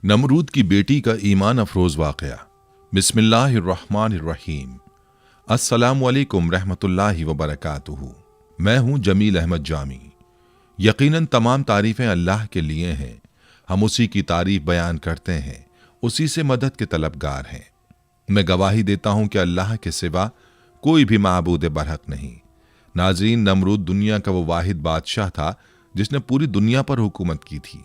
नमरूद की बेटी का ईमान अफरोज वाक़या। बिस्मिल्लाहिर्रहमानिर्रहीम। अस्सलामुअलैकुम रहमतुल्लाहि व बरकातुहू। मैं हूँ जमील अहमद जामी। यकीनन तमाम तारीफ़ें अल्लाह के लिए हैं। हम उसी की तारीफ़ बयान करते हैं, उसी से मदद के तलबगार हैं। मैं गवाही देता हूँ कि अल्लाह के सिवा कोई भी माबूद बरहक नहीं। नाज़रीन, नमरूद दुनिया का वो वाहिद बादशाह था जिसने पूरी दुनिया पर हुकूमत की थी।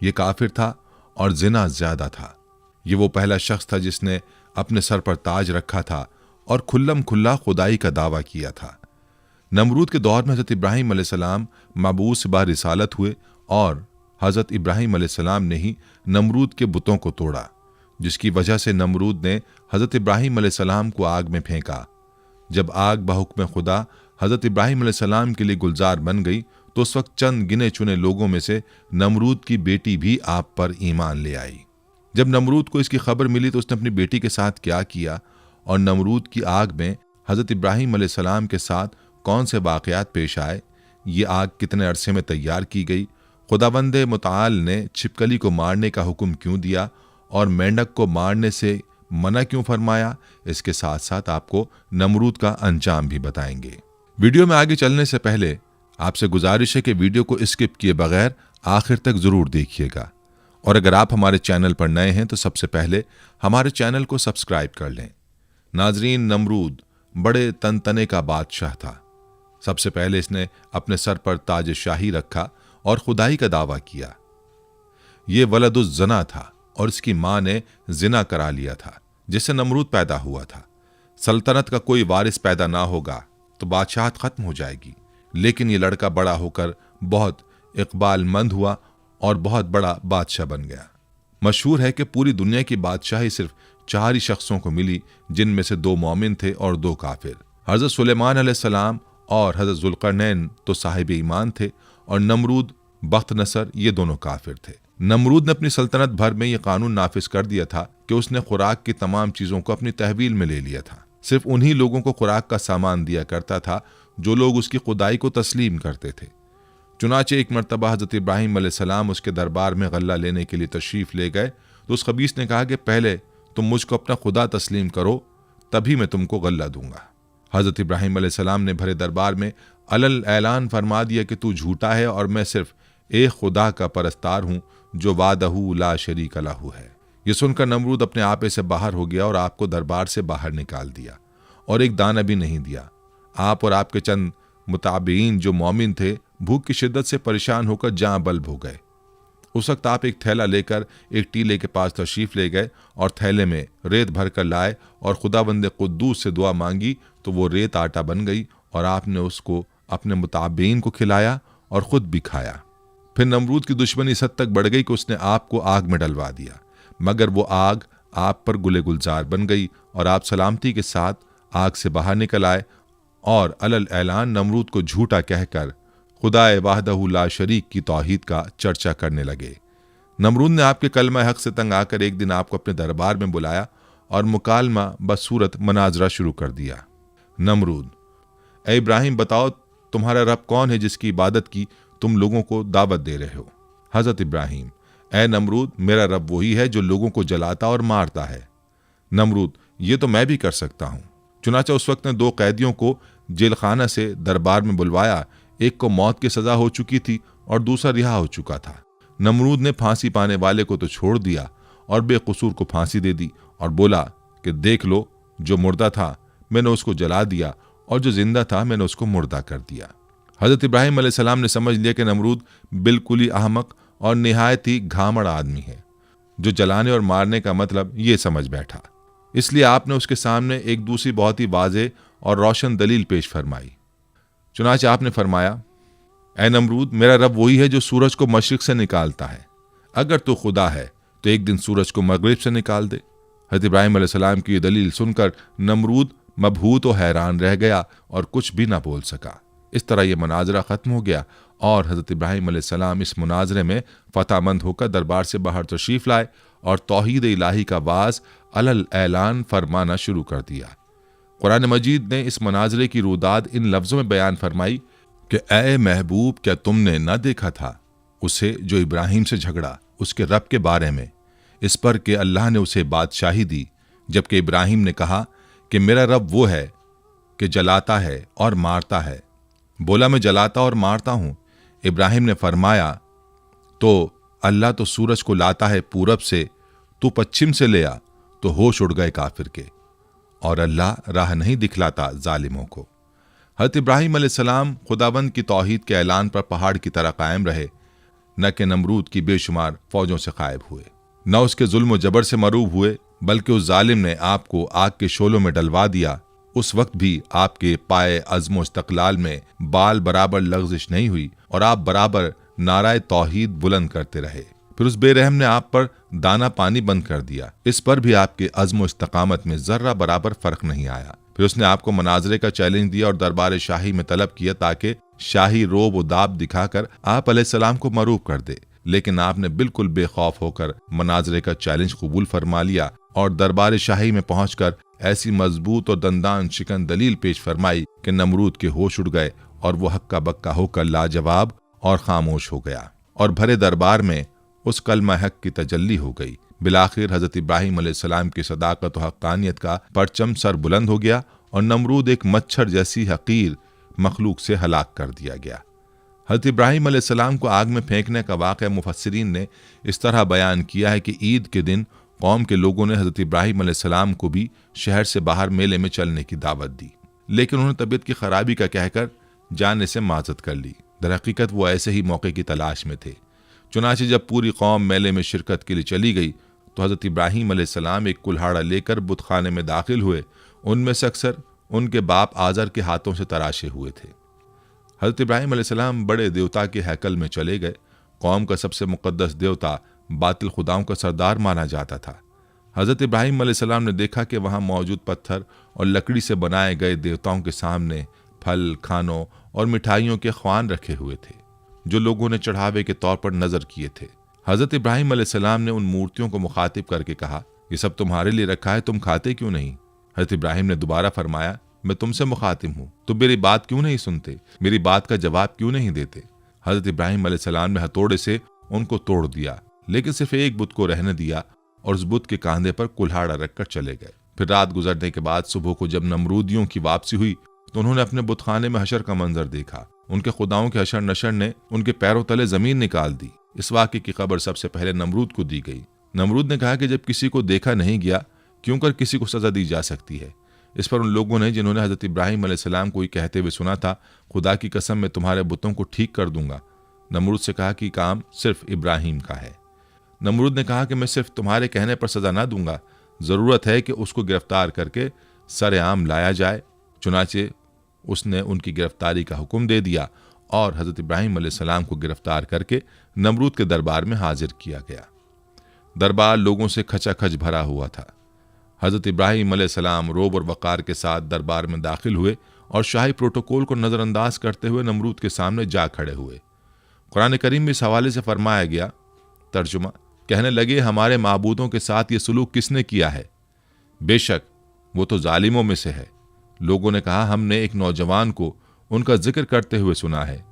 ये काफिर था और जिना ज्यादा था। ये वो पहला शख्स था जिसने अपने सर पर ताज रखा था और खुल्लम खुल्ला खुदाई का दावा किया था। नमरूद के दौर में हज़रत इब्राहीम अलैहिस्सलाम मबूस बा रिसालत हुए और हज़रत इब्राहीम अलैहिस्सलाम ने ही नमरूद के बुतों को तोड़ा, जिसकी वजह से नमरूद ने हज़रत इब्राहीम अलैहिस्सलाम को आग में फेंका। जब आग बहुक्म खुदा हज़रत इब्राहीम अलैहिस्सलाम के लिए गुलजार बन गई तो उस वक्त चंद गिने चुने लोगों में से नमरूद की बेटी भी आप पर ईमान ले आई। जब नमरूद को इसकी खबर मिली तो उसने अपनी बेटी के साथ क्या किया और नमरूद की आग में हज़रत इब्राहीम अलैहिस्सलाम के साथ कौन से वाक़यात पेश आए, ये आग कितने अरसे में तैयार की गई, खुदावंद मुताल ने छिपकली को मारने का हुक्म क्यों दिया और मेंढक को मारने से मना क्यों फरमाया, इसके साथ साथ आपको नमरूद का अंजाम भी बताएंगे। वीडियो में आगे चलने से पहले आपसे गुजारिश है कि वीडियो को स्किप किए बगैर आखिर तक ज़रूर देखिएगा, और अगर आप हमारे चैनल पर नए हैं तो सबसे पहले हमारे चैनल को सब्सक्राइब कर लें। नाजरीन, नमरूद बड़े तनतने का बादशाह था। सबसे पहले इसने अपने सर पर ताज शाही रखा और खुदाई का दावा किया। ये वलदुज जना था और इसकी माँ ने जिना करा लिया था, जिससे नमरूद पैदा हुआ था। सल्तनत का कोई वारिस पैदा ना होगा तो बादशाहत खत्म हो जाएगी, लेकिन ये लड़का बड़ा होकर बहुत इकबालमंद हुआ और बहुत बड़ा बादशाह बन गया। मशहूर है कि पूरी दुनिया की बादशाही सिर्फ 4 ही शख्सों को मिली, जिनमें से 2 मोमिन थे और 2 काफिर। हज़रत सुलेमान अलैहिस्सलाम और हज़रत जुल्करनैन तो साहिब ईमान थे और नमरूद बख्त नसर ये दोनों काफिर थे। नमरूद ने अपनी सल्तनत भर में यह कानून नाफिज कर दिया था कि उसने खुराक की तमाम चीज़ों को अपनी तहवील में ले लिया था। सिर्फ उन्हीं लोगों को खुराक का सामान दिया करता था जो लोग उसकी खुदाई को तस्लीम करते थे। चुनाचे एक मरतबा हज़रत इब्राहीम अलैहिस्सलाम उसके दरबार में गल्ला लेने के लिए तशरीफ़ ले गए तो उस खबीस ने कहा कि पहले तुम मुझको अपना खुदा तस्लीम करो, तभी मैं तुमको गल्ला दूंगा। हज़रत इब्राहीम अलैहिस्सलाम ने भरे दरबार में अलल ऐलान फरमा दिया कि तू झूठा है और मैं सिर्फ एक खुदा का परस्तार हूँ जो वादहू ला शरीक लहू है। यह सुनकर नमरूद अपने आपे से बाहर हो गया और आपको दरबार से बाहर निकाल दिया और एक दाना भी नहीं दिया। आप और आपके चंद मुताबिईन जो मोमिन थे भूख की शिद्दत से परेशान होकर जाँ बल्ब हो गए। उस वक्त आप एक थैला लेकर एक टीले के पास तशरीफ ले गए और थैले में रेत भर कर लाए और खुदावंद कुद्दूस से दुआ मांगी तो वो रेत आटा बन गई और आपने उसको अपने मुताबिईन को खिलाया और खुद भी खाया। फिर नमरूद की दुश्मनी इस हद तक बढ़ गई कि उसने आपको आग में डलवा दिया, मगर वो आग आप पर गुले गुलजार बन गई और आप सलामती के साथ आग से बाहर निकल आए और अलल ऐलान नमरूद को झूठा कहकर खुदाए वाहदहू ला शरीक की तौहीद का चर्चा करने लगे। नमरूद ने आपके कलमा हक से तंग आकर एक दिन आपको अपने दरबार में बुलाया और मुकालमा बसूरत मनाजरा शुरू कर दिया। नमरूद: ए इब्राहिम, बताओ तुम्हारा रब कौन है जिसकी इबादत की तुम लोगों को दावत दे रहे हो? हज़रत इब्राहिम: ए नमरूद, मेरा रब वही है जो लोगों को जलाता और मारता है। नमरूद: ये तो मैं भी कर सकता हूँ। चुनाचा उस वक्त ने 2 कैदियों को जेल खाना से दरबार में बुलवाया। एक को मौत की सजा हो चुकी थी और दूसरा रिहा हो चुका था। नमरूद ने फांसी पाने वाले को तो छोड़ दिया और बेकसूर को फांसी दे दी और बोला कि देख लो, जो मुर्दा था मैंने उसको जला दिया और जो जिंदा था मैंने उसको मुर्दा कर दिया। हज़रत इब्राहीम अलैहिस्सलाम ने समझ लिया कि नमरूद बिल्कुल ही अहमक और निहायत ही घामड़ आदमी है, जो जलाने और मारने का मतलब ये समझ बैठा। इसलिए आपने उसके सामने एक दूसरी बहुत ही वाज़ेह और रोशन दलील पेश फरमाई। चुनाचे आपने फरमाया, ए नमरूद, मेरा रब वही है जो सूरज को मशरिक से निकालता है। अगर तो खुदा है तो एक दिन सूरज को मगरिब से निकाल दे। हज़रत इब्राहीम अलैहिस्सलाम की ये दलील सुनकर नमरूद मबहूत और हैरान रह गया और कुछ भी ना बोल सका। इस तरह यह मुनाजरा ख़त्म हो गया और हज़रत इब्राहीम अलैहिस्सलाम इस मुनाजरे में फ़तहमंद होकर दरबार से बाहर तशरीफ़ लाए और तौहीद इलाही का वाज अलल ऐलान फरमाना शुरू कर दिया। कुरान मजीद ने इस मुनाजरे की रुदाद इन लफ्ज़ों में बयान फरमाई कि ए महबूब, क्या तुमने न देखा था उसे जो इब्राहिम से झगड़ा उसके रब के बारे में इस पर कि अल्लाह ने उसे बादशाही दी, जबकि इब्राहिम ने कहा कि मेरा रब वो है कि जलाता है और मारता है। बोला, मैं जलाता और मारता हूं। इब्राहिम ने फरमाया, तो अल्लाह तो सूरज को लाता है पूरब से, तू पश्चिम से ले आ। तो होश उड़ गए काफिर के, और अल्लाह राह नहीं दिखलाता जालिमों को। हज़रत इब्राहिम अलैहिस्सलाम खुदाबंद की तौहीद के ऐलान पर पहाड़ की तरह कायम रहे, न कि नमरूद की बेशुमार फौजों से गायब हुए, न उसके जुल्म जबर से मरूब हुए, बल्कि उस जालिम ने आपको आग के शोलों में डलवा दिया। उस वक्त भी आपके पाए अज़्म इस्तक़लाल में बाल बराबर लग़ज़िश नहीं हुई और आप बराबर नाराए तौहीद बुलंद करते रहे। फिर उस बेरहम ने आप पर दाना पानी बंद कर दिया। इस पर भी आपके अज़्म इस्तक़ामत में जर्रा बराबर फर्क नहीं आया। फिर उसने आपको मनाजरे का चैलेंज दिया और दरबार शाही में तलब किया ताकि शाही रोब व दाब दिखाकर आप अलैहिस्सलाम को मरूब कर दे। लेकिन आपने बिल्कुल बेखौफ होकर मनाजरे का चैलेंज कबूल फरमा लिया और दरबार शाही में पहुंचकर ऐसी मजबूत और दंदान शिकन दलील पेश फरमाई कि नमरूद के होश उड़ गए और वो हक्का बक्का होकर लाजवाब और खामोश हो गया और भरे दरबार में उस कलमा हक की तजल्ली हो गई। बिलाखिर हजरत इब्राहिम अलैहिस्सलाम की सदाकत और हक्कानियत का परचम सर बुलंद हो गया और नमरूद एक मच्छर जैसी हकीर मखलूक से हलाक कर दिया गया। हजरत इब्राहिम अलैहिस्सलाम को आग में फेंकने का वाक़या मुफस्सिरीन ने इस तरह बयान किया है कि ईद के दिन कौम के लोगों ने हजरत इब्राहिम अलैहिस्सलाम को भी शहर से बाहर मेले में चलने की दावत दी, लेकिन उन्होंने तबीयत की खराबी का कहकर जाने से माजत कर ली। दरहकीकत वो ऐसे ही मौके की तलाश में थे। चुनाचे जब पूरी कौम मेले में शिरकत के लिए चली गई तो हजरत इब्राहिम अलैहिस्सलाम एक कुल्हाड़ा लेकर बुतखाने में दाखिल हुए। उनमें से अक्सर उनके बाप आजर के हाथों से तराशे हुए थे। हजरत इब्राहिम अलैहिस्सलाम बड़े देवता के हैकल में चले गए। कौम का सबसे मुकद्दस देवता बातिल खुदाओं का सरदार माना जाता था। हजरत इब्राहिम अलैहिस्सलाम ने देखा कि वहाँ मौजूद पत्थर और लकड़ी से बनाए गए देवताओं के सामने फल, खानों और मिठाइयों के ख्वान रखे हुए थे जो लोगों ने चढ़ावे के तौर पर नजर किए थे। हजरत इब्राहिम अलैहिस्सलाम ने उन मूर्तियों को मुखातिब करके कहा, ये सब तुम्हारे लिए रखा है, तुम खाते क्यों नहीं? हजरत इब्राहिम ने दोबारा फरमाया, मैं तुमसे मुखातिब हूँ, तुम मेरी बात क्यों नहीं सुनते, मेरी बात का जवाब क्यों नहीं देते? हजरत इब्राहिम अलैहिस्सलाम ने हथौड़े से उनको तोड़ दिया, लेकिन सिर्फ एक बुत को रहने दिया और उस बुत के कांधे पर कुल्हाड़ा रखकर चले गए। फिर रात गुजरने के बाद सुबह को जब नमरूदियों की वापसी हुई तो उन्होंने अपने बुतखाने में हशर का मंजर देखा। उनके खुदाओं के हशर नशर ने उनके पैरों तले जमीन निकाल दी। इस वाक़े की खबर सबसे पहले नमरूद को दी गई। नमरूद ने कहा कि जब किसी को देखा नहीं गया, क्यों कर किसी को सजा दी जा सकती है? इस पर उन लोगों ने जिन्होंने हजरत इब्राहिम अलैहिस्सलाम को कहते हुए सुना था, खुदा की कसम मैं तुम्हारे बुतों को ठीक कर दूंगा, नमरूद से कहा कि काम सिर्फ इब्राहिम का है। नमरूद ने कहा कि मैं सिर्फ तुम्हारे कहने पर सजा ना दूंगा, ज़रूरत है कि उसको गिरफ्तार करके सरेआम लाया जाए। चुनाचे उसने उनकी गिरफ्तारी का हुक्म दे दिया और हजरत इब्राहिम अलैहिस्सलाम को गिरफ्तार करके नमरूद के दरबार में हाजिर किया गया। दरबार लोगों से खचाखच भरा हुआ था। हजरत इब्राहिम अलैहिस्सलाम रोब और वक़ार के साथ दरबार में दाखिल हुए और शाही प्रोटोकॉल को नज़रअंदाज करते हुए नमरूद के सामने जा खड़े हुए। कुरान करीम में इस हवाले से फरमाया गया, तर्जुमा, कहने लगे, हमारे माबूदों के साथ ये सलूक किसने किया है? बेशक वो तो जालिमों में से है। लोगों ने कहा, हमने एक नौजवान को उनका जिक्र करते हुए सुना है,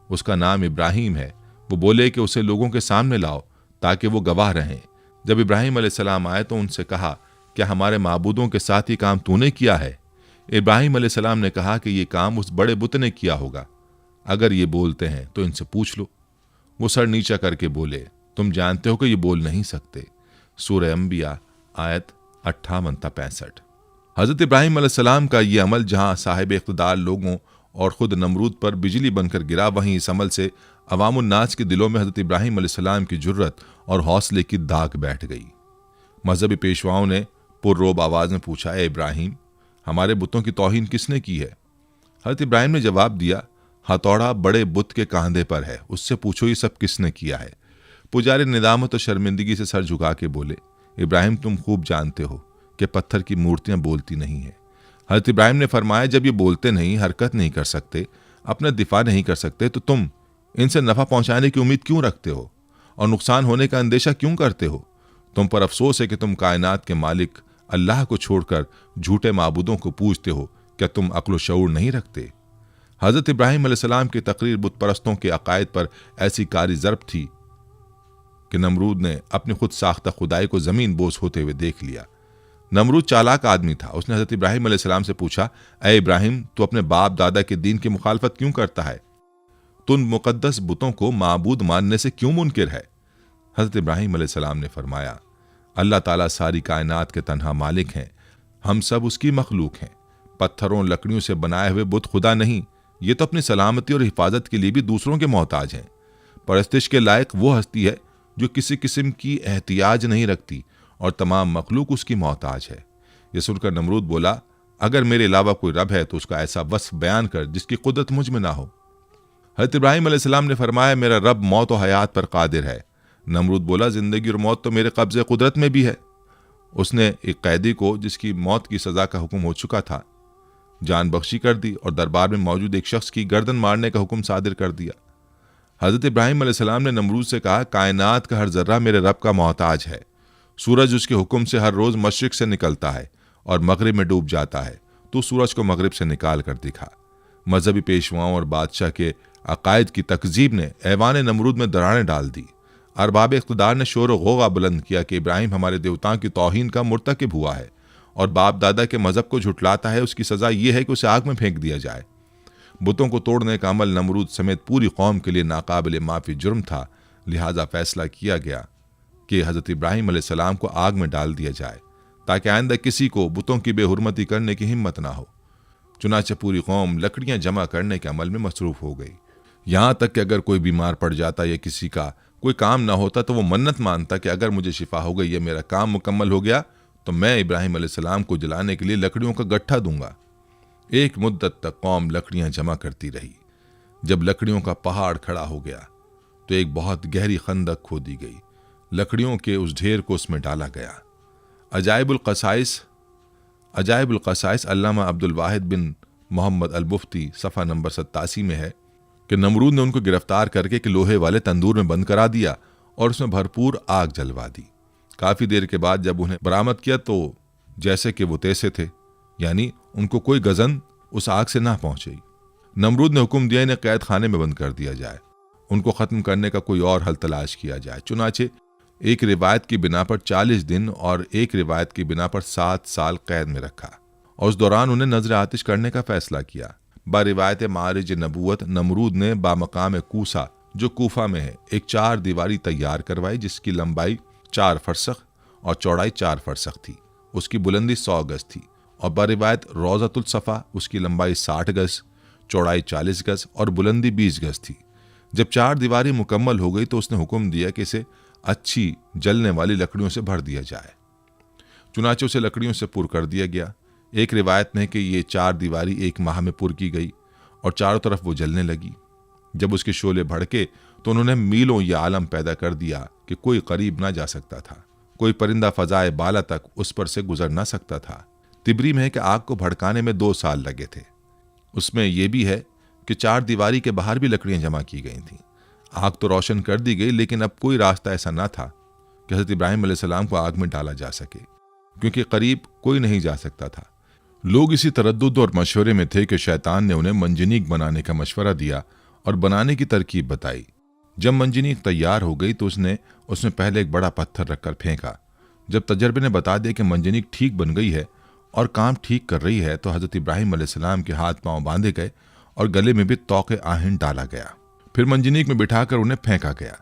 उसका नाम इब्राहिम है। वो बोले कि उसे लोगों के सामने लाओ ताकि वो गवाह रहें। जब इब्राहिम अलैहिस्सलाम आए तो उनसे कहा, क्या हमारे माबूदों के साथ ही काम तूने किया है? इब्राहिम अलैहिस्सलाम ने कहा कि ये काम उस बड़े बुत ने किया होगा। अगर ये बोलते हैं तो इनसे पूछ लो। वो सर नीचा करके बोले, तुम जानते हो कि ये बोल नहीं सकते। सूरह अंबिया आयत 58-65। हजरत इब्राहिम अलैहिस्सलाम का ये अमल जहाँ साहिब इख्तिदार लोगों और ख़ुद नमरूद पर बिजली बनकर गिरा, वहीं इस अमल से अवामुन्नास के दिलों में हजरत इब्राहिम अलैहिस्सलाम की जुर्रत और हौसले की दाग बैठ गई। मजहबी पेशवाओं ने पुररोब आवाज़ में पूछा, ए इब्राहिम, हमारे बुतों की तौहीन किसने की है? हजरत इब्राहिम ने जवाब दिया, हथौड़ा बड़े बुत के कांधे पर है, उससे पूछो ये सब किसने किया है। पुजारी निदामत और शर्मिंदगी से सर झुका के बोले, इब्राहिम, तुम खूब जानते हो कि पत्थर की मूर्तियां बोलती नहीं हैं। हजरत इब्राहिम ने फरमाया, जब ये बोलते नहीं, हरकत नहीं कर सकते, अपना दिफा नहीं कर सकते, तो तुम इनसे नफ़ा पहुंचाने की उम्मीद क्यों रखते हो और नुकसान होने का अंदेशा क्यों करते हो? तुम पर अफसोस है कि तुम कायनात के मालिक अल्लाह को छोड़कर झूठे माबूदों को पूजते हो। क्या तुम अक्ल शऊर नहीं रखते? हजरत इब्राहिम अलैहिस्सलाम की तकरीर बुत परस्तों के अकायद पर ऐसी कारी ज़रब थी कि नमरूद ने अपनी खुद साख्ता खुदाई को जमीन बोस होते हुए देख लिया। नमरूद चालाक आदमी था। उसने हजरत इब्राहिम अलैहिस्सलाम से पूछा, ए इब्राहिम, तू अपने बाप दादा के दीन की मुखालफत क्यों करता है? तू उन मुकद्दस बुतों को माबूद मानने से क्यों मुनकिर है? हजरत इब्राहिम अलैहिस्सलाम ने फरमाया, अल्लाह ताला सारी कायनात के तन्हा मालिक हैं, हम सब उसकी मखलूक हैं। पत्थरों लकड़ियों से बनाए हुए बुत खुदा नहीं, ये तो अपनी सलामती और हिफाजत के लिए भी दूसरों के मोहताज हैं। परस्तिश के लायक वो हस्ती है जो किसी किस्म की एहतियाज नहीं रखती और तमाम मखलूक उसकी मोहताज है। यह सुनकर नमरूद बोला, अगर मेरे अलावा कोई रब है तो उसका ऐसा वस्फ बयान कर जिसकी कुदरत मुझ में ना हो। हज़रत इब्राहिम अलैहिस्सलाम ने फरमाया, मेरा रब मौत और हयात पर कादिर है। नमरूद बोला, जिंदगी और मौत तो मेरे कब्ज़े कुदरत में भी है। उसने एक कैदी को, जिसकी मौत की सज़ा का हुक्म हो चुका था, जान बख्शी कर दी और दरबार में मौजूद एक शख्स की गर्दन मारने का हुक्म सादिर कर दिया। हज़रत इब्राहिम अलैहिस्सलाम ने नमरूद से कहा, कायनात का हर जर्रा मेरे रब का मोहताज है। सूरज उसके हुक्म से हर रोज़ मशरिक से निकलता है और मगरिब में डूब जाता है। तो सूरज को मगरिब से निकाल कर दिखा। मजहबी पेशवाओं और बादशाह के अकायद की तकजीब ने ऐवान नमरूद में दरारें डाल दी। अरबाब इख्तिदार ने शोर गोगा बुलंद किया कि इब्राहिम हमारे देवताओं की तौहीन का मुर्तकिब हुआ है और बाप दादा के मजहब को झुटलाता है। उसकी सज़ा यह है कि उसे आग में फेंक दिया जाए। बुतों को तोड़ने का अमल नमरूद समेत पूरी कौम के लिए नाकाबिल माफ़ी जुर्म था। लिहाजा फैसला किया गया कि हज़रत इब्राहिम अलैहिस्सलाम को आग में डाल दिया जाए ताकि आइंदा किसी को बुतों की बेहुरमती करने की हिम्मत ना हो। चुनाचे पूरी कौम लकड़ियां जमा करने के अमल में मसरूफ हो गई। यहाँ तक कि अगर कोई बीमार पड़ जाता या किसी का कोई काम ना होता तो वो मन्नत मानता कि अगर मुझे शिफा हो गई या मेरा काम मुकम्मल हो गया तो मैं इब्राहिम अलैहिस्सलाम को जलाने के लिए लकड़ियों का गट्ठा दूंगा। एक मुद्दत तक कौम लकड़ियां जमा करती रही। जब लकड़ियों का पहाड़ खड़ा हो गया तो एक बहुत गहरी खंदक खोदी गई। लकड़ियों के उस ढेर को उसमें डाला गया। अजाइबुल क़साइस अल्लामा अब्दुल वाहिद बिन मोहम्मद अल मुफ्ती सफ़ा नंबर 87 में है कि नमरूद ने उनको गिरफ्तार करके कि लोहे वाले तंदूर में बंद करा दिया और उसमें भरपूर आग जलवा दी। काफ़ी देर के बाद जब उन्हें बरामद किया तो जैसे कि वो तैसे थे, यानी उनको कोई गज़न उस आग से ना पहुंची। नमरूद ने हुक्म दिया इन्हें कैद खाने में बंद कर दिया जाए, उनको ख़त्म करने का कोई और हल तलाश किया जाए। चुनाचे एक रिवायत की बिना पर 40 दिन और एक रिवायत की बिना पर 7 साल कैद में रखा और उस दौरान उन्हें नजर आतिश करने का फैसला किया। बारिवायत मारिज नबूवत नमरूद ने बामकाम कूसा, जो कूफा में है, एक 4 दीवारी तैयार करवाई जिसकी लंबाई 4 फरसख और चौड़ाई 4 फरसख थी। उसकी बुलंदी 100 गज थी। और बारिवायत रोज़तुल सफ़ा, उसकी लंबाई 60 गज, चौड़ाई 40 गज और बुलंदी 20 गज थी। जब 4 दीवारी मुकम्मल हो गई तो उसने हुक्म दिया कि इसे अच्छी जलने वाली लकड़ियों से भर दिया जाए। चुनाचे उसे लकड़ियों से पुर कर दिया गया। एक रिवायत में कि ये 4 दीवारी 1 माह में पुर की गई और चारों तरफ वो जलने लगी। जब उसके शोले भड़के तो उन्होंने मीलों यह आलम पैदा कर दिया कि कोई करीब ना जा सकता था, कोई परिंदा फजाए बाला तक उस पर से गुजर ना सकता था। तिबरी में है कि आग को भड़काने में 2 साल लगे थे। उसमें यह भी है कि 4 दीवारी के बाहर भी लकड़ियां जमा की गई थीं। आग तो रोशन कर दी गई, लेकिन अब कोई रास्ता ऐसा ना था कि हज़रत इब्राहिम अलैहिस्सलाम को आग में डाला जा सके, क्योंकि करीब कोई नहीं जा सकता था। लोग इसी तरद्दुद और मशवरे में थे कि शैतान ने उन्हें मंजनीक बनाने का मशवरा दिया और बनाने की तरकीब बताई। जब मंजनीक तैयार हो गई तो उसने उसमें पहले एक बड़ा पत्थर रखकर फेंका। जब तजर्बे ने बता दिया कि मंजनीक ठीक बन गई है और काम ठीक कर रही है तो हज़रत इब्राहिम अलैहिस्सलाम के हाथ पांव बांधे गए और गले में भी तौक़े आहिन डाला गया। फिर मंजनीक में बिठाकर उन्हें फेंका गया।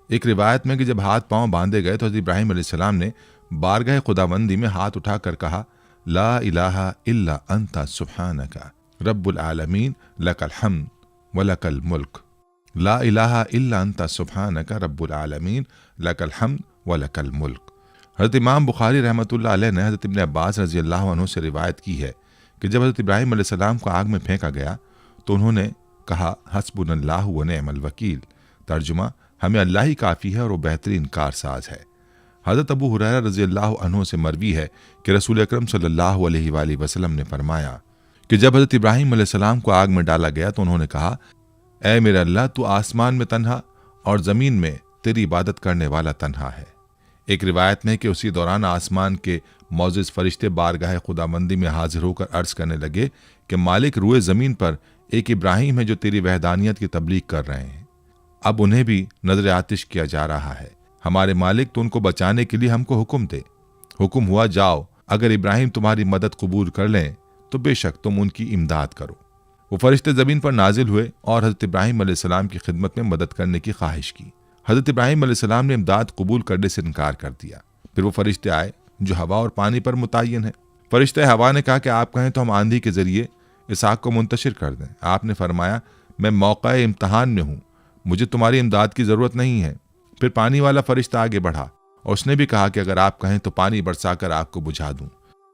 एक रिवायत में कि जब हाथ पांव बांधे गए तो हज़रत इब्राहिम अलैहिस्सलाम ने बारगाह खुदाबंदी में हाथ उठाकर कहा, ला इलाहा इल्ला अंता सुब्हानका रब्बुल आलमीन लकल हम्द व लकल मुल्क। ला इलाहा इल्ला अंता सुब्हानका रब्बुल आलमीन लकल हम्द व लकल मुल्क। हज़रत इमाम बुखारी रहमतुल्लाह अलैह ने हज़रत इब्न अब्बास रज़ी अल्लाह अन्हु से रिवायत की है कि जब हज़रत इब्राहिम अलैहिस्सलाम को आग में फेंका गया तो उन्होंने कहा, हस्बुनल्लाहु व निअमल वकील। तर्जुमा, हमें अल्लाह ही काफ़ी है और वो बेहतरीन कारसाज है। हज़रत अबू हुरैरा रज़ी अल्लाह अन्हु से मरवी है कि रसूल अकरम सल्लल्लाहु अलैहि वसल्लम ने फरमाया कि जब हज़रत इब्राहिम अलैहिस्सलाम को आग में डाला गया तो उन्होंने कहा, ऐ मेरा अल्लाह, तू आसमान में तन्हा और ज़मीन में तेरी इबादत करने वाला तन्हा है। एक रिवायत में कि उसी दौरान आसमान के मौजिज़ फरिश्ते बारगाह खुदाबंदी में हाजिर होकर अर्ज़ करने लगे कि मालिक, रुए ज़मीन पर एक इब्राहिम है जो तेरी वहदानियत की तबलीग कर रहे हैं। अब उन्हें भी नजर आतिश किया जा रहा है। हमारे मालिक तो उनको बचाने के लिए हमको हुक्म दे। हुक्म हुआ, जाओ, अगर इब्राहिम तुम्हारी मदद कबूल कर लें तो बेशक तुम उनकी इमदाद करो। वो फरिश्ते ज़मीन पर नाजिल हुए और हज़रत इब्राहिम अलैहिस्सलाम की खिदमत में मदद करने की ख्वाहिश की। हज़रत इब्राहिम अलैहिस्सलाम ने इमदाद कबूल करने से इनकार कर दिया। फिर वो फरिश्ते आए जो हवा और पानी पर मुतय्यन है। फरिश्ते हवा ने कहा कि आप कहें तो हम आंधी के जरिए इस आग को मुंतशिर कर दें। आपने फरमाया, मैं मौका इम्तहान में हूँ, मुझे तुम्हारी इमदाद की ज़रूरत नहीं है। फिर पानी वाला फरिश्ता आगे बढ़ा और उसने भी कहा कि अगर आप कहें तो पानी बरसाकर आग को बुझा दूं।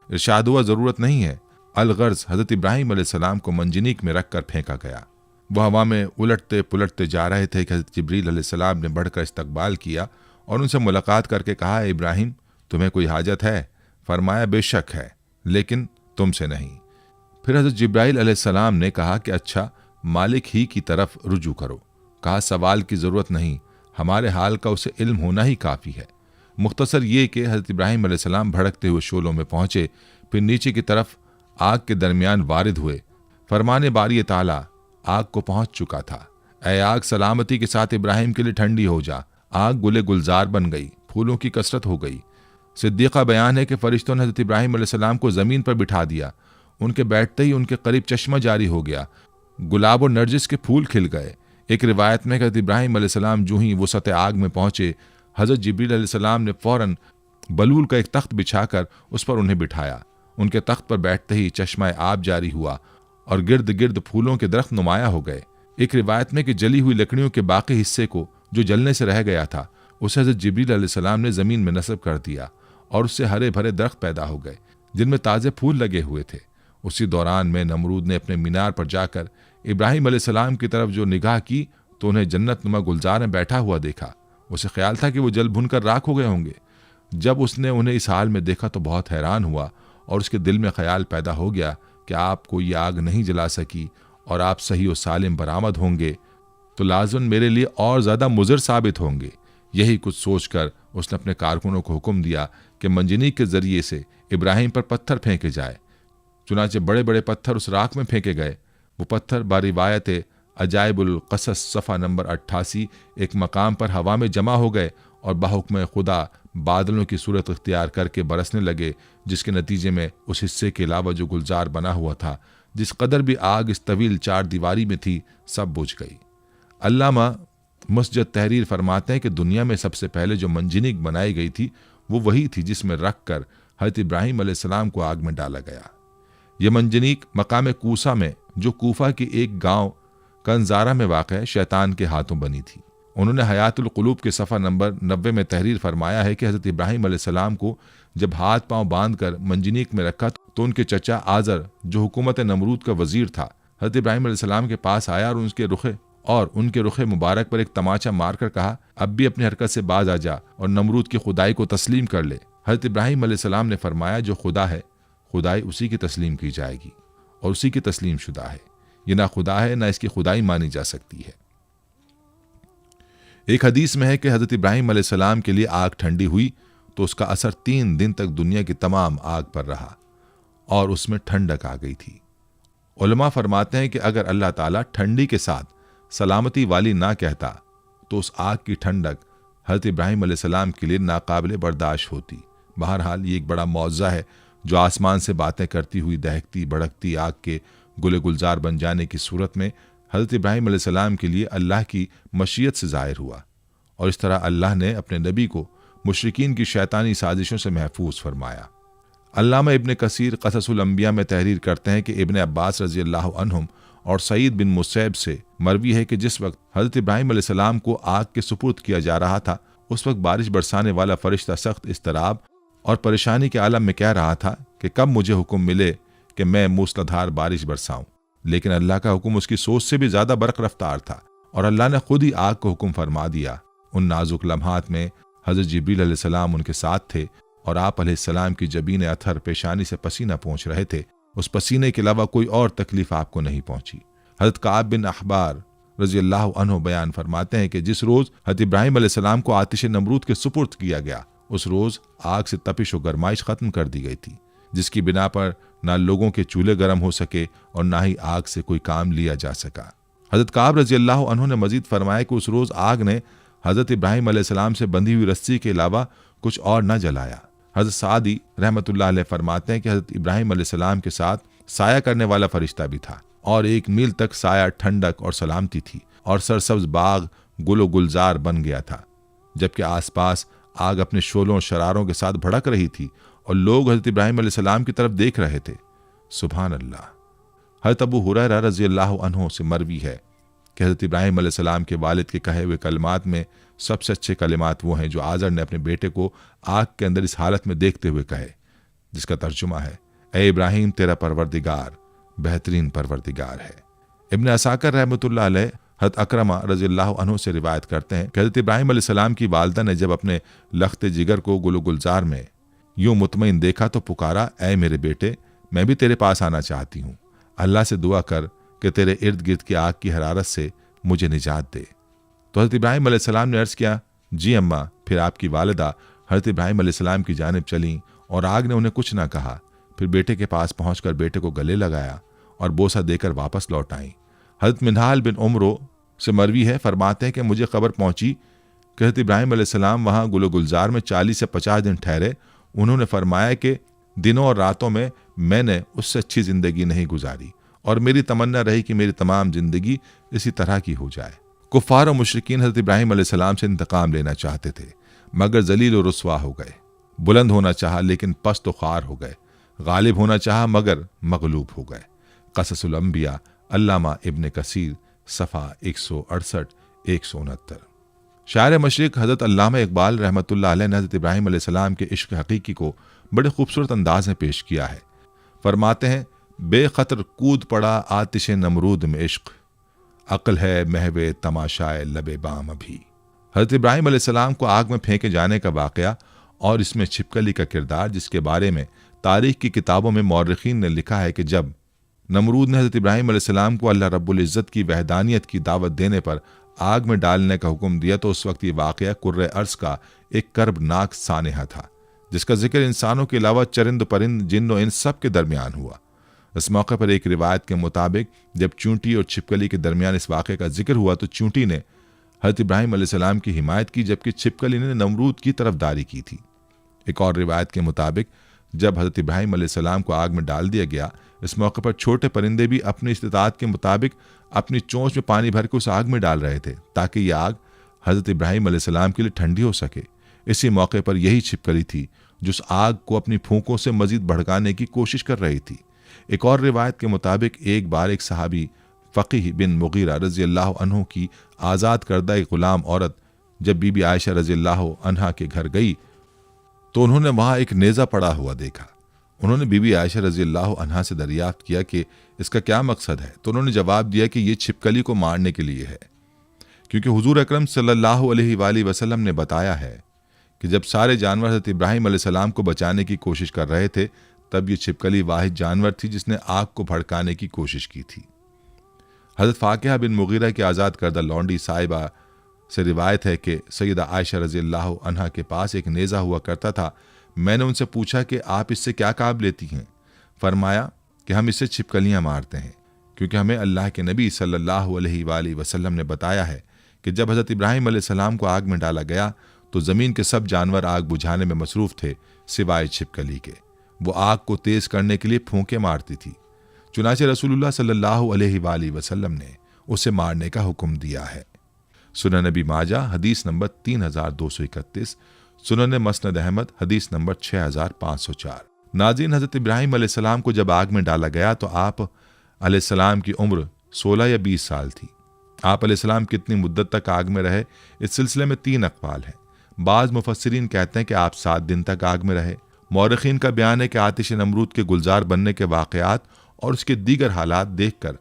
इरशाद हुआ, ज़रूरत नहीं है। अलगर्ज हज़रत इब्राहिम अलैहिस्सलाम को मंजनीक में रखकर फेंका गया। वह हवा में उलटते पुलटते जा रहे थे कि हज़रत जिब्रील अलैहिस्सलाम ने बढ़कर इस्तकबाल किया और उनसे मुलाकात करके कहा, इब्राहिम, तुम्हें कोई हाजत है? फरमाया, बेशक है, लेकिन तुमसे नहीं। फिर हज़रत जिब्राइल अलैहिस्सलाम ने कहा कि अच्छा, मालिक ही की तरफ रुजू करो। कहा, सवाल की ज़रूरत नहीं, हमारे हाल का उसे इल्म होना ही काफ़ी है। मुख्तसर ये कि हज़रत इब्राहिम अलैहिस्सलाम भड़कते हुए शोलों में पहुँचे, फिर नीचे की तरफ आग के दरमियान वारिद हुए। फरमाने बारी ताला आग को पहुँच चुका था। ऐ आग, सलामती के साथ इब्राहिम के लिए ठंडी हो जा। आग गुले गुलजार बन गई, फूलों की कसरत हो गई। सिद्दीक़ा बयान है कि फरिश्तों ने हज़रत इब्राहिम अलैहिस्सलाम को ज़मीन पर बिठा दिया। उनके बैठते ही उनके करीब चश्मा जारी हो गया, गुलाब और नरजिस के फूल खिल गए। एक रिवायत में हज़रत इब्राहिम अलैहिस्सलाम जो ही वसत आग में पहुँचे, हज़रत जिब्रील अलैहिस्सलाम ने फ़ौरन बलूल का एक तख्त बिछाकर उस पर उन्हें बिठाया। उनके तख्त पर बैठते ही चश्मा आब जारी हुआ और गिर्द गिर्द फूलों के दरख्त नुमाया हो गए। एक रिवायत में कि जली हुई लकड़ियों के बाकी हिस्से को, जो जलने से रह गया था, उसे हज़रत जिब्रील अलैहिस्सलाम ने ज़मीन में नस्ब कर दिया और उससे हरे भरे दरख्त पैदा हो गए जिनमें ताज़े फूल लगे हुए थे। उसी दौरान में नमरूद ने अपने मीनार पर जाकर इब्राहिम अलैहिस्सलाम की तरफ जो निगाह की तो उन्हें जन्नत नुमा गुलजार में बैठा हुआ देखा। उसे ख्याल था कि वो जल भुनकर राख हो गए होंगे। जब उसने उन्हें इस हाल में देखा तो बहुत हैरान हुआ और उसके दिल में ख्याल पैदा हो गया कि आपको ये आग नहीं जला सकी और आप सही और सालिम बरामद होंगे तो लाज़िम मेरे लिए और ज़्यादा मुज़र साबित होंगे। यही कुछ सोचकर उसने अपने कारकुनों को हुक्म दिया कि मंजनीक के ज़रिए से इब्राहिम पर पत्थर फेंके जाए। चुनाचे बड़े बड़े पत्थर उस राख में फेंके गए। वो पत्थर बारिवायत अजाइबुल क़सस सफ़ा नंबर 88 एक मकाम पर हवा में जमा हो गए और बाहुक्म खुदा बादलों की सूरत इख्तियार करके बरसने लगे, जिसके नतीजे में उस हिस्से के अलावा जो गुलजार बना हुआ था, जिस कदर भी आग इस तवील चार दीवारी में थी, सब बुझ गई। अल्लामा मुस्जद तहरीर फरमाते हैं कि दुनिया में सबसे पहले जो मंजनीक बनाई गई थी वो वही थी जिसमें रख कर हज़रत इब्राहिम अलैहिस्सलाम को आग में डाला गया। यह मंजनीक मकाम कूसा में, जो कूफा की एक गांव कंजारा में वाक़ शैतान के हाथों बनी थी। उन्होंने हयातुल क़ुलूब के सफ़ा नंबर 90 में तहरीर फरमाया है कि हज़रत इब्राहिम अलैहिस्सलाम को जब हाथ पांव बांध कर मंजनीक में रखा तो उनके चचा आज़र, जो हुकूमत नमरूद का वज़ीर था, हज़रत इब्राहिम अलैहिस्सलाम के पास आया और उनके रुखे मुबारक पर एक तमाचा मारकर कहा, अब भी अपनी हरकत से बाज आ जा और नमरूद की खुदाई को तस्लीम कर ले। हज़रत इब्राहिम अलैहिस्सलाम ने फरमाया, जो खुदा है खुदाई उसी की तस्लीम की जाएगी और उसी की तस्लीम शुदा है। ये ना खुदा है ना इसकी खुदाई मानी जा सकती है। एक हदीस में है कि हज़रत इब्राहिम अलैहिस्सलाम के लिए आग ठंडी हुई तो उसका असर 3 दिन तक दुनिया की तमाम आग पर रहा और उसमें ठंडक आ गई थी। उलमा फरमाते हैं कि अगर अल्लाह ताला ठंडी के साथ सलामती वाली ना कहता तो उस आग की ठंडक हज़रत इब्राहिम अलैहिस्सलाम के लिए नाकाबिले बर्दाश्त होती। बहरहाल ये एक बड़ा मौज़ा है जो आसमान से बातें करती हुई दहकती भड़कती आग के गुले गुलजार बन जाने की सूरत में हज़रत इब्राहिम अलैहिस्सलाम के लिए अल्लाह की मशीयत से ज़ाहिर हुआ और इस तरह अल्लाह ने अपने नबी को मुशरिकीन की शैतानी साजिशों से महफूज फरमाया। अल्लामा इब्न कसीर क़ससुल अंबिया में तहरीर करते हैं कि इब्न अब्बास रज़ियल्लाहु अन्हुम और सईद बिन मुसैब से मरवी है कि जिस वक्त हज़रत इब्राहिम अलैहिस्सलाम को आग के सुपुर्द किया जा रहा था उस वक्त बारिश बरसाने वाला फरिश्ता सख्त इस्तराब और परेशानी के आलम में कह रहा था कि कब मुझे हुक्म मिले कि मैं मूसलाधार बारिश बरसाऊं। लेकिन अल्लाह का हुक्म उसकी सोच से भी ज्यादा बरक रफ्तार था और अल्लाह ने खुद ही आग को हुक्म फरमा दिया। उन नाजुक लम्हात में हज़रत जिब्रील अलैहिस्सलाम उनके साथ थे और आप अलैहिस्सलाम की जबीन अथर पेशानी से पसीना पहुँच रहे थे। उस पसीने के अलावा कोई और तकलीफ आपको नहीं पहुंची। हज़रत काब बिन अखबार रज़ियल्लाहु अन्हु बयान फरमाते हैं कि जिस रोज़ हज़रत इब्राहिम अलैहिस्सलाम को आतिश नमरूद के सुपुर्द किया गया उस रोज़ आग से तपिश और गरमाइश ख़त्म कर दी गई थी, जिसकी बिना पर ना लोगों के चूल्हे गर्म हो सके और ना ही आग से कोई काम लिया जा सका। हज़रत काब रज़ियल्लाहु अन्हु ने मजीद फरमाया कि उस रोज़ आग ने हज़रत इब्राहीम अलैहिस्सलाम से बंधी हुई रस्सी के अलावा कुछ और न जलाया। हज़रत सादी रहमतुल्लाह अलैह फरमाते हैं कि हज़रत इब्राहीम अलैहिस्सलाम के साथ साया करने वाला फरिश्ता भी था और 1 मील तक साया, ठंडक और सलामती थी और सरसब्ज बाग गुलो गुलजार बन गया था, जबकि आसपास आग अपने शोलों और शरारों के साथ भड़क रही थी और लोग हज़रत इब्राहीम अलैहिस्सलाम की तरफ देख रहे थे। सुभान अल्लाह। हज़रत अबू हुरैरा रज़ियल्लाहु अन्हु से मरवी है कि हज़रत इब्राहीम अलैहिस्सलाम के वालिद के कहे हुए कलमात में सबसे अच्छे कलिमात वो हैं जो आज़र ने अपने बेटे को आग के अंदर इस हालत में देखते हुए कहे, जिसका तर्जुमा है, ए इब्राहीम, तेरा परवरदिगार बेहतरीन परवरदिगार है। इब्न असाकर रहमतुल्लाह अलैह हज़रत अकरमा रज़ियल्लाहु अन्हु से रिवायत करते हैं कि हज़रत इब्राहीम अलैहिस्सलाम की वालिदा ने जब अपने लख्त जिगर को गुलो गुलजार में यूं मुतमईन देखा तो पुकारा, ए मेरे बेटे, मैं भी तेरे पास आना चाहती हूँ, अल्लाह से दुआ कर कि तेरे इर्द गिर्द की आग की हरारत से मुझे निजात दे। तो हज़रत इब्राहीम अलैहिस्सलाम ने अर्ज़ किया, जी अम्मा। फिर आपकी वालिदा हज़रत इब्राहीम अलैहिस्सलाम की जानिब चलीं और आग ने उन्हें कुछ ना कहा। फिर बेटे के पास पहुंचकर बेटे को गले लगाया और बोसा देकर वापस लौट आईं। हज़रत मिनहाल बिन उमरो से मरवी है, फरमाते हैं कि मुझे खबर पहुंची कि हज़रत इब्राहीम अलैहिस्सलाम वहाँ गुलो गुलजार में 40 से 50 दिन ठहरे। उन्होंने फरमाया कि दिनों और रातों में मैंने उससे अच्छी ज़िंदगी नहीं गुजारी और मेरी तमन्ना रही कि मेरी तमाम ज़िंदगी इसी तरह की हो जाए। कुफ़ार और मुशरिकीन हज़रत इब्राहीम अलैहिस्सलाम से इंतकाम लेना चाहते थे, मगर जलील और रुस्वा हो गए। बुलंद होना चाहा लेकिन पस्त व ख़ार हो गए। गालिब होना चाहा मगर मगलूब हो गए। क़ससुल अंबिया, अल्लामा इब्न कसीर, सफ़ा 168-169। शायर मशरिक़ हज़रत अल्लामा इक़बाल रहमतुल्लाह अलैह ने हज़रत इब्राहीम अलैहिस्सलाम के इश्क़ हक़ीक़ी को बड़े खूबसूरत अंदाज में पेश किया है। फरमाते हैं, बेखतर कूद पड़ा आतिश नमरूद में इश्क़, अक्ल है महवे तमाशाए लबे बाम अभी। हज़रत इब्राहीम अलैहिस्सलाम को आग में फेंके जाने का वाक़या और इसमें छिपकली का किरदार, जिसके बारे में तारीख़ की किताबों में मौर्रिख़ीन ने लिखा है कि जब नमरूद ने हज़रत इब्राहीम अलैहिस्सलाम को अल्लाह रब्बुल इज़्ज़त की वहदानियत की दावत देने पर आग में डालने का हुक्म दिया तो उस वक्त ये वाक़या कुर्रे अर्ज़ का एक कर्बनाक सानेहा था, जिसका जिक्र इंसानों के अलावा चरिंद परिंद, जिन्न और इंस सब के दरमियान हुआ। इस मौके पर एक रिवायत के मुताबिक जब चूंटी और छिपकली के दरमियान इस वाक़े का जिक्र हुआ तो चूंटी ने हज़रत इब्राहीम अलैहिस्सलाम की हिमायत की, जबकि छिपकली ने नमरूद की तरफदारी की थी। एक और रिवायत के मुताबिक जब हज़रत इब्राहीम अलैहिस्सलाम को आग में डाल दिया गया, इस मौके पर छोटे परिंदे भी अपनी इस्तिताअत के मुताबिक अपनी चोंच में पानी भर के उस आग में डाल रहे थे ताकि यह आग हज़रत इब्राहीम अलैहिस्सलाम के लिए ठंडी हो सके। इसी मौके पर यही छिपकली थी जो उस आग को अपनी फूंकों से मजीद भड़काने की कोशिश कर रही थी। एक और रिवायत के मुताबिक एक बार एक सहाबी फ़क़ीह बिन मुग़ीरा रज़ियल्लाहु अन्हु की आज़ाद करदा एक ग़ुलाम औरत जब बीबी आयशा रज़ियल्लाहु अन्हा के घर गई तो उन्होंने वहाँ एक नेज़ा पड़ा हुआ देखा। उन्होंने बीबी आयशा रज़ियल्लाहु अन्हा से दरियाफ्त किया कि इसका क्या मकसद है, तो उन्होंने जवाब दिया कि ये छिपकली को मारने के लिए है, क्योंकि हुज़ूर अकरम सल्लल्लाहु अलैहि वसल्लम ने बताया है कि जब सारे जानवर हज़रत इब्राहीम अलैहिस्सलाम को बचाने की कोशिश कर रहे थे तब ये छिपकली वाहिद जानवर थी जिसने आग को भड़काने की कोशिश की थी। हज़रत फ़ाकिहा बिन मुग़ीरा की आज़ाद करदा लौंडी साहिबा से रिवायत है कि सैयदा आयशा रज़ियल्लाहु अन्हा के पास एक नेज़ा हुआ करता था। मैंने उनसे पूछा कि आप इससे क्या काम लेती हैं? फरमाया कि हम इससे छिपकलियाँ मारते हैं, क्योंकि हमें अल्लाह के नबी सल्लल्लाहु अलैहि वसल्लम ने बताया है कि जब हज़रत इब्राहीम अलैहिस्सलाम को आग में डाला गया तो ज़मीन के सब जानवर आग बुझाने में मसरूफ़ थे सिवाय छिपकली के। वो आग को तेज़ करने के लिए फूंके मारती थी। चुनाचे रसूलुल्लाह सल्लल्लाहु अलैहि वसल्लम ने उसे मारने का हुक्म दिया है। सुनन नबी माजा हदीस नंबर 3231, सुनन मसनद अहमद हदीस नंबर 6504। नाज़रीन, हज़रत इब्राहीम अलैहिस्सलाम को जब आग में डाला गया तो आप अलैहिस्सलाम की उम्र 16 या 20 साल थी। आप अलैहिस्सलाम कितनी मुद्दत तक आग में रहे, इस सिलसिले में 3 अक़वाल हैं। बाज़ मुफस्सिरीन कहते हैं कि आप 7 दिन तक आग में रहे। मौरख़ीन का बयान है कि आतिश नमरूद के गुलजार बनने के वाक़यात और उसके दीगर हालात देखकर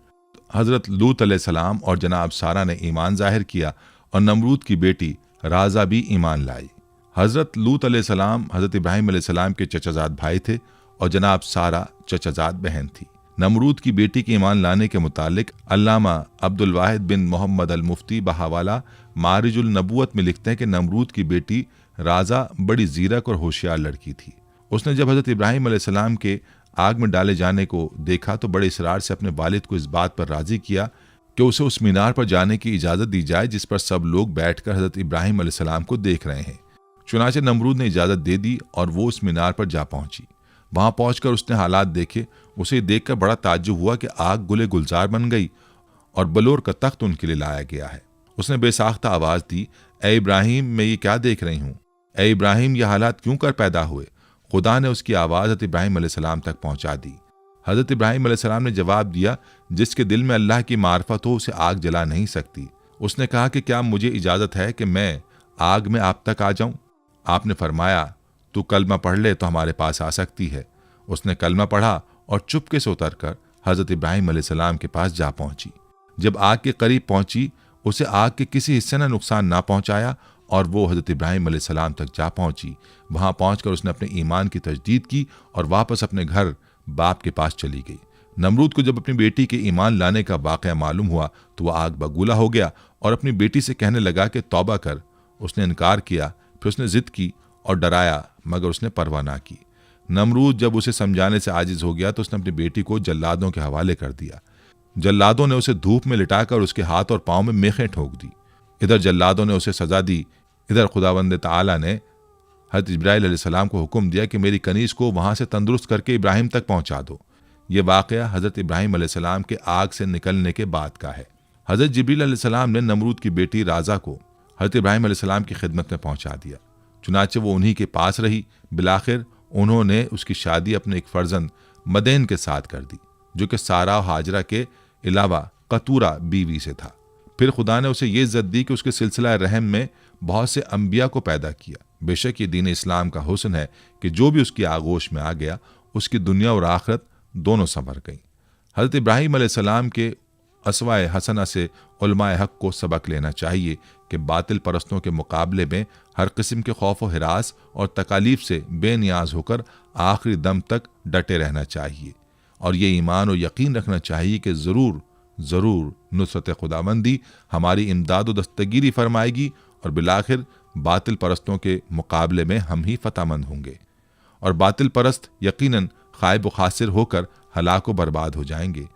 हज़रत लूत अलैहिस्सलाम और जनाब सारा ने ईमान ज़ाहिर किया और नमरूद की बेटी राज़ा भी ईमान लाई। हज़रत लूत अलैहिस्सलाम हज़रत इब्राहीम अलैहिस्सलाम के चचाजाद भाई थे और जनाब सारा चचाजाद बहन थी। नमरूद की बेटी के ईमान लाने के मुतालिक अल्लामा अब्दुल वाहिद बिन मोहम्मद अल मुफ्ती बहावाला मारिजुल नबूवत में लिखते हैं कि नमरूद की बेटी राज़ा बड़ी ज़ीरक और होशियार लड़की थी। उसने जब हज़रत इब्राहीम अलैहिस्सलाम के आग में डाले जाने को देखा तो बड़े इसरार से अपने वालिद को इस बात पर राज़ी किया कि उसे उस मीनार पर जाने की इजाज़त दी जाए जिस पर सब लोग बैठकर हज़रत इब्राहिम अलैहिस्सलाम को देख रहे हैं। चुनाचे नमरूद ने इजाज़त दे दी और वो उस मीनार पर जा पहुंची। वहां पहुंचकर उसने हालात देखे। उसे देखकर बड़ा ताज्जुब हुआ कि आग गुले गुलजार बन गई और बलोर का तख्त उनके लिए लाया गया है। उसने बेसाख्ता आवाज़ दी, ए इब्राहिम, मैं ये क्या देख रही हूँ? ए इब्राहिम, ये हालात क्यों कर पैदा हुए? खुदा ने उसकी आवाज़ हज़रत इब्राहिम अलैहिस्सलाम तक पहुंचा दी। हज़रत इब्राहिम अलैहिस्सलाम ने जवाब दिया, जिसके दिल में अल्लाह की मार्फत हो उसे आग जला नहीं सकती। उसने कहा कि क्या मुझे इजाज़त है कि मैं आग में आप तक आ जाऊं? आपने फरमाया, तू कलमा पढ़ ले तो हमारे पास आ सकती है। उसने कलमा पढ़ा और चुपके से उतरकर हज़रत इब्राहिम अलैहिस्सलाम के पास जा पहुंची। जब आग के करीब पहुंची, उसे आग के किसी हिस्से ने नुकसान ना पहुंचाया और वो हज़रत इब्राहिम अलैहिस्सलाम तक जा पहुंची। वहां पहुंचकर उसने अपने ईमान की तजदीद की और वापस अपने घर बाप के पास चली गई। नमरूद को जब अपनी बेटी के ईमान लाने का वाक़या मालूम हुआ तो वह आग बगूला हो गया और अपनी बेटी से कहने लगा कि तौबा कर। उसने इनकार किया। फिर उसने जिद की और डराया, मगर उसने परवाह ना की। नमरूद जब उसे समझाने से आजिज हो गया तो उसने अपनी बेटी को जल्लादों के हवाले कर दिया। जल्लादों ने उसे धूप में लिटाकर उसके हाथ और पांव में मेखें ठोक दी। इधर जल्लादों ने उसे सजा दी, इधर खुदावंद ताला ने हज़रत जिब्राइल अलैहिस्सलाम को हुक्म दिया कि मेरी कनीज़ को वहां से तंदुरुस्त करके इब्राहिम तक पहुंचा दो। ये वाक़या हज़रत इब्राहिम अलैहिस्सलाम के आग से निकलने के बाद का है। हज़रत जिब्रील अलैहिस्सलाम ने नमरूद की बेटी राजा को हज़रत इब्राहिम अलैहिस्सलाम की खिदमत में पहुंचा दिया। चुनाचे वो उन्हीं के पास रही। बिलाखिर उन्होंने उसकी शादी अपने एक फर्जंद मदेन के साथ कर दी, जो कि सारा और हाजरा के अलावा कतूरा बीवी से था। फिर खुदा ने उसे ये इज्जत दी कि उसके सिलसिला रहम में बहुत से अंबिया को पैदा किया। बेशक ये दीन इस्लाम का हुस्न है कि जो भी उसकी आगोश में आ गया उसकी दुनिया और आखिरत दोनों संवर गई। हज़रत इब्राहिम अलैहिस्सलाम के असवाए हसना से उलमाए हक को सबक लेना चाहिए कि बातिल परस्तों के मुकाबले में हर किस्म के खौफ व हिरास और तकालीफ से बेनियाज होकर आखिरी दम तक डटे रहना चाहिए और ये ईमान और यकीन रखना चाहिए कि ज़रूर ज़रूर नुसरत खुदाबंदी हमारी इमदाद व दस्तगीरी फरमाएगी और बिलाखिर बातिल परस्तों के मुकाबले में हम ही फतहमंद होंगे और बातिल परस्त यकीनन खाइब व खासिर होकर हलाक व बर्बाद हो जाएंगे।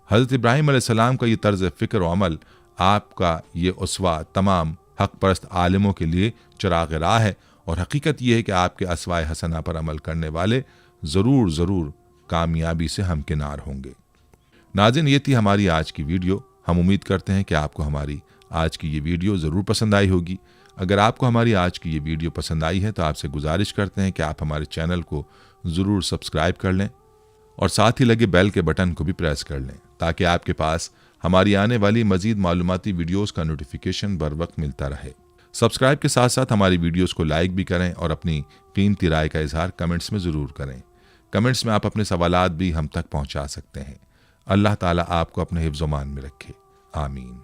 हज़रत इब्राहिम अलैहिस्सलाम का ये तर्ज फ़िक्र व अमल, आपका ये उसवा तमाम हक परस्त आलिमों के लिए चिराग राह है और हकीकत यह है कि आपके असवाए हसना पर अमल करने वाले ज़रूर ज़रूर कामयाबी से हमकिनार होंगे। नाज़रीन, ये थी हमारी आज की वीडियो। हम उम्मीद करते हैं कि आपको हमारी आज की ये वीडियो ज़रूर पसंद आई होगी। अगर आपको हमारी आज की ये वीडियो पसंद आई है तो आपसे गुजारिश करते हैं कि आप हमारे चैनल को ज़रूर सब्सक्राइब कर लें और साथ ही लगे बेल के बटन को भी प्रेस कर लें ताकि आपके पास हमारी आने वाली मज़ीद मालूमाती वीडियोस का नोटिफिकेशन बर वक्त मिलता रहे। सब्सक्राइब के साथ साथ हमारी वीडियोस को लाइक भी करें और अपनी कीमती राय का इजहार कमेंट्स में ज़रूर करें। कमेंट्स में आप अपने सवालात भी हम तक पहुँचा सकते हैं। अल्लाह ताला आपको अपने हिफ्ज़-ओ-मान में रखे। आमीन।